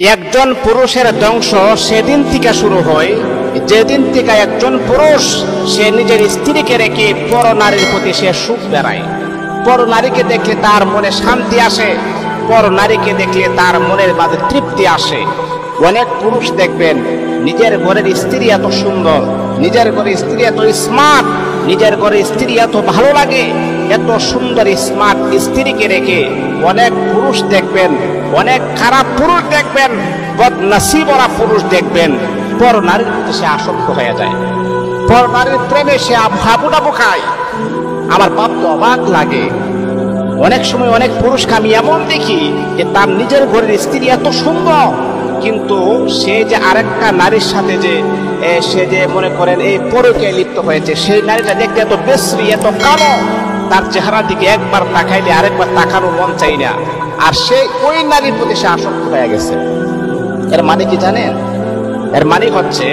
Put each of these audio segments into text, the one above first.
একজন পুরুষের ধ্বংস সেদিন থেকে শুরু হয় যেদিন থেকে একজন পুরুষ সে নিজের স্ত্রীকে রেখে পর নারীর প্রতি সে সুখ বেড়ায়। পর নারীকে দেখলে তার মনে শান্তি আসে, পর নারীকে দেখলে তার মনের মাঝে তৃপ্তি আসে। অনেক পুরুষ দেখবেন নিজের ঘরের স্ত্রী এত সুন্দর, নিজের ঘরের স্ত্রী এত স্মার্ট, নিজের ঘরের স্ত্রী এত ভালো লাগে, এত সুন্দর স্মার্ট স্ত্রীকে রেখে অনেক পুরুষ দেখবেন, অনেক খারাপ পুরুষ দেখবেন, বদনসিবরা পুরুষ দেখবেন পর নারীর প্রতি সে আসক্ত হয়ে যায়, পর নারীর প্রেমে সে হাবুডাবু খায়। আমার বাপ তো অবাক লাগে, অনেক সময় অনেক পুরুষকে আমি এমন দেখি যে তার নিজের ঘরের স্ত্রী এত সুন্দর, কিন্তু সে যে আরেকটা নারীর সাথে যে সে যে মনে করেন এই পরকীয়ায় লিপ্ত হয়েছে, সেই নারীটা দেখতে এত বিশ্রী, এত কালো, তার চেহারার দিকে একবার তাকাইলে আরেকবার তাকানোর মন চাই না, আর সে ওই নারীর প্রতি সে আসক্ত হয়ে গেছে। এর মানে কি জানেন? এর মানে হচ্ছে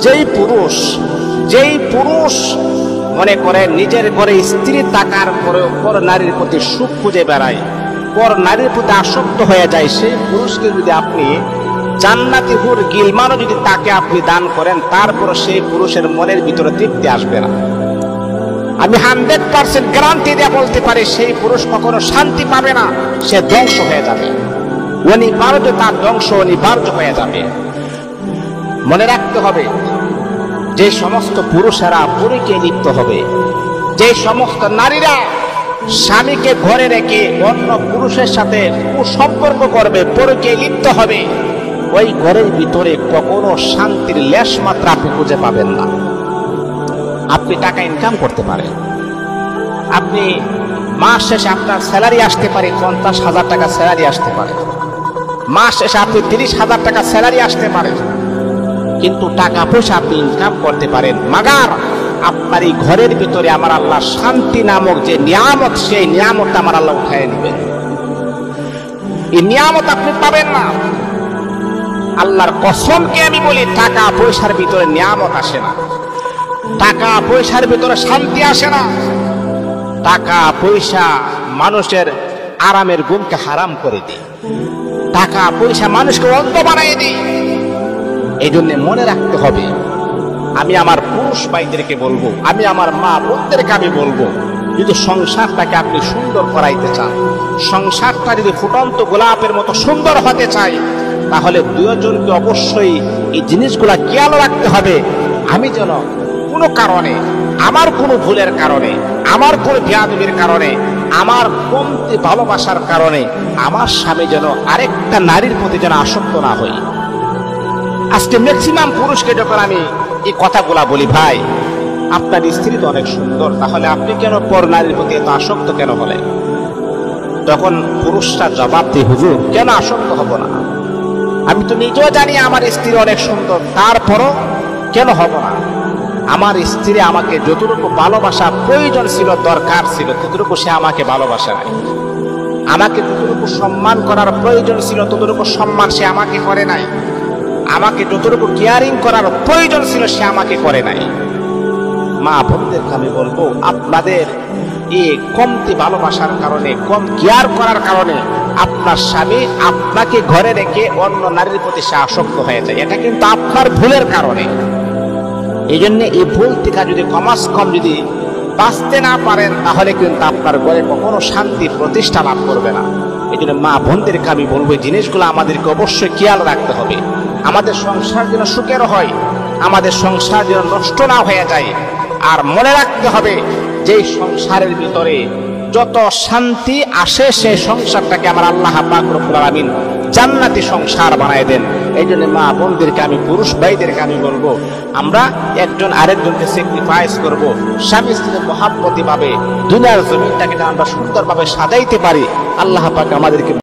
যেই পুরুষ মনে করে নিজের ঘরে স্ত্রী থাকার পরেও পর নারীর প্রতি সুখ খুঁজে বেড়ায়, পর নারীর প্রতি আসক্ত হয়ে যায়, সেই পুরুষকে যদি আপনি জান্নাতি হুর গিলমানও যদি তাকে আপনি দান করেন, তারপর সেই পুরুষের মনের ভিতরে তৃপ্তি আসবে না। আমি 100% গ্যারান্টি দিয়ে বলতে পারি সেই পুরুষ কখনো শান্তি পাবে না, সে ধ্বংস হয়ে যাবে, অনিবার্য তার ধ্বংস অনিবার্য হয়ে যাবে। মনে রাখতে হবে যে সমস্ত পুরুষেরা পরকীয়ায় লিপ্ত হবে, যে সমস্ত নারীরা স্বামীকে ঘরে রেখে অন্য পুরুষের সাথে কুসম্পর্ক করবে, পরকীয়ায় লিপ্ত হবে, ওই ঘরের ভিতরে কখনো শান্তির লেশ মাত্রা আপনি খুঁজে পাবেন না। আপনি টাকা ইনকাম করতে পারেন, আপনি মাস শেষে আপনার স্যালারি আসতে পারে 50,000 টাকা স্যালারি আসতে পারে, মাস শেষে আপনি 30,000 টাকা স্যালারি আসতে পারে, কিন্তু টাকা পয়সা আপনি ইনকাম করতে পারেন, মাগার আপনার এই ঘরের ভিতরে আমার আল্লাহ শান্তি নামক যে নিয়ামত, সেই নিয়ামতটা আমার আল্লাহ উঠায় নেবেন। এই নিয়ামত আপনি পাবেন না। আল্লাহর কসমকে আমি বলি, টাকা পয়সার ভিতরে নিয়ামত আসে না, টাকা পয়সার ভিতরে শান্তি আসে না। টাকা পয়সা মানুষের আরামের ঘুমকে হারাম করে দেয়, টাকা পয়সা মানুষকে অন্ধ বানিয়ে দেয়। এই জন্য মনে রাখতে হবে, আমি আমার পুরুষ ভাইদেরকে বলবো, আমি আমার মা বোনদেরকে আমি বলবো, যদি সংসারটাকে আপনি সুন্দর করাইতে চান, সংসারটা যদি ফুটন্ত গোলাপের মতো সুন্দর হতে চায়, তাহলে দুজনকে অবশ্যই এই জিনিসগুলা খেয়াল রাখতে হবে। আমি যেন কোনো কারণে, আমার কোনো ভুলের কারণে, আমার কোনো বেয়াদবির কারণে, আমার কমতি ভালোবাসার কারণে আমার স্বামী যেন আরেকটা নারীর প্রতি যেন আসক্ত না হই। আজকে ম্যাক্সিমাম পুরুষকে যখন আমি এই কথাগুলা বলি, ভাই আপনার স্ত্রী তো অনেক সুন্দর, তাহলে আপনি কেন পর নারীর প্রতি এত আসক্ত কেন হলেন? তখন পুরুষরা জবাব দিয়ে, হুজুর কেন আসক্ত হব না? আমি তো নিজেও জানি আমার স্ত্রী অনেক সুন্দর, তারপরও কেন হব না? আমার স্ত্রী আমাকে যতটুকু ভালোবাসা প্রয়োজন ছিল, দরকার ছিল, ততটুকু সে আমাকে ভালোবাসে নাই। আমাকে যতটুকু সম্মান করার প্রয়োজন ছিল, ততটুকু সম্মান সে আমাকে করে নাই। আমাকে যতটুকু কেয়ারিং করার প্রয়োজন ছিল, সে আমাকে করে নাই। মা বোনদেরকে আমি বলবো, আপনাদের এই কমতি ভালোবাসার কারণে, কম কেয়ার করার কারণে আপনার স্বামী আপনাকে ঘরে রেখে অন্য নারীর প্রতি সে আসক্ত হয়ে যায়। এটা কিন্তু আপনার ভুলের কারণে। এই জন্য এই ভুল থেকে যদি কম যদি বাঁচতে না পারেন, তাহলে কিন্তু আপনার ঘরে কখনো শান্তি প্রতিষ্ঠা লাভ করবে না। এই জন্য মা বোনদেরকে আমি বলবো, এই জিনিসগুলো আমাদেরকে অবশ্যই খেয়াল রাখতে হবে। আমাদের সংসার যেন সুখের হয়, আমাদের সংসার যেন নষ্ট না হয়ে যায়। আর মনে রাখতে হবে যে সংসারের ভিতরে যত শান্তি আসে, সেই সংসারটাকে আমার আল্লাহ পাক রব্বুল আলামিন জান্নাতি সংসার বানায় দেন। এই জন্য মা বোনদেরকে আমি, পুরুষ ভাইদেরকে আমি বলবো, আমরা একজন আরেকজনকে স্যাক্রিফাইস করব, স্বামী স্ত্রীর মহাব্বতি ভাবে দুনিয়ার জমিনটাকে আমরা সুন্দরভাবে সাজাইতে পারি। আল্লাহ পাক আমাদেরকে